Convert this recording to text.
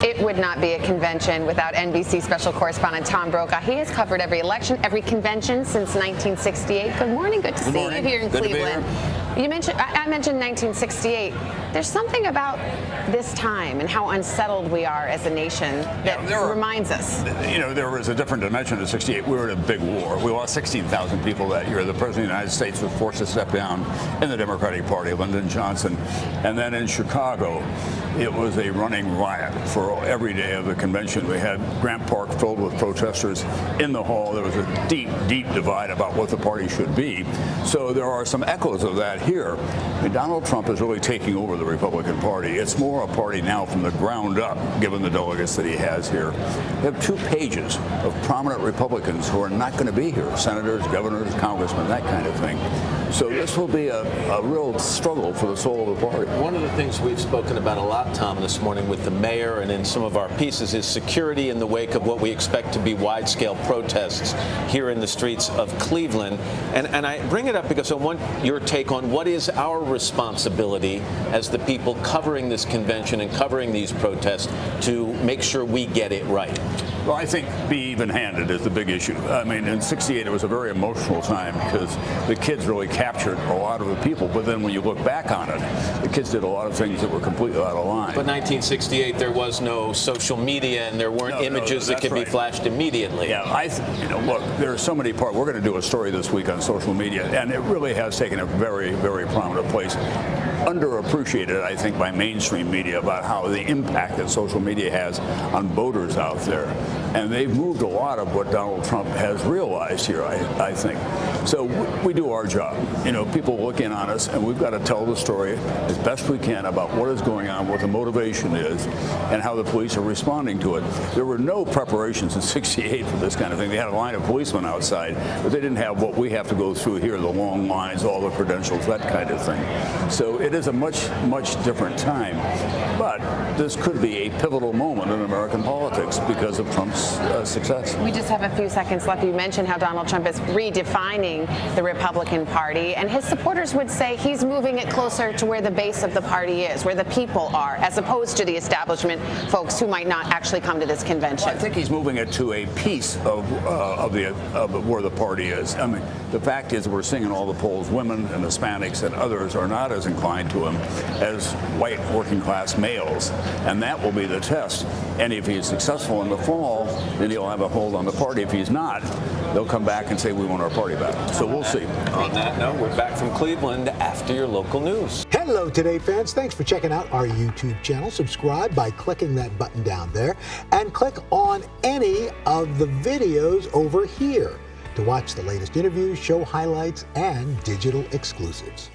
It would not be a convention without NBC special correspondent Tom Brokaw. He has covered every election, every convention since 1968. Good morning. Good to see you here in Cleveland. I mentioned 1968. There's something about this time and how unsettled we are as a nation that reminds us. You know, there was a different dimension to 68. We were in a big war. We lost 16,000 people that year. The President of the United States was forced to step down in the Democratic Party, Lyndon Johnson. And then in Chicago, it was a running riot for every day of the convention. We had Grant Park filled with protesters in the hall. There was a deep, deep divide about what the party should be. So there are some echoes of that here. I mean, Donald Trump is really taking over the Republican Party. It's more a party now from the ground up, given the delegates that he has here. We have 2 pages of prominent Republicans who are not going to be here. Senators, governors, congressmen, that kind of thing. So this will be a real struggle for the soul of the party. One of the things we've spoken about a lot, Tom, this morning with the mayor and in some of our pieces is security in the wake of what we expect to be wide-scale protests here in the streets of Cleveland. And I bring it up because I want your take on what is our responsibility as the people covering this convention and covering these protests to make sure we get it right. Well, I think be even-handed is the big issue. I mean, in 68, it was a very emotional time because the kids really captured a lot of the people. But then when you look back on it, the kids did a lot of things that were completely out of line. But 1968, there was no social media and there weren't images that could be flashed immediately. Yeah, you know, look, there are so many parts. We're going to do a story this week on social media, and it really has taken a very, very prominent place. Underappreciated, I think, by mainstream media about how the impact that social media has on voters out there. And they've moved a lot of what Donald Trump has realized here, I think. So we do our job. You know, people look in on us, and we've got to tell the story as best we can about what is going on, what the motivation is, and how the police are responding to it. There were no preparations in 68 for this kind of thing. They had a line of policemen outside, but they didn't have what we have to go through here, the long lines, all the credentials, that kind of thing. So it is a much, much different time. But this could be a pivotal moment in American politics because of Trump's success. We just have a few seconds left. You mentioned how Donald Trump is redefining the Republican Party, and his supporters would say he's moving it closer to where the base of the party is, where the people are, as opposed to the establishment folks who might not actually come to this convention. Well, I think he's moving it to a piece of where the party is. I mean, the fact is we're seeing in all the polls women and Hispanics and others are not as inclined to him as white working class males, and that will be the test. And if he's successful in the fall, then he'll have a hold on the party. If he's not, they'll come back and say we want our party back. So we'll see. On that note, we're back from Cleveland after your local news. Hello, Today fans. Thanks for checking out our YouTube channel. Subscribe by clicking that button down there and click on any of the videos over here to watch the latest interviews, show highlights, and digital exclusives.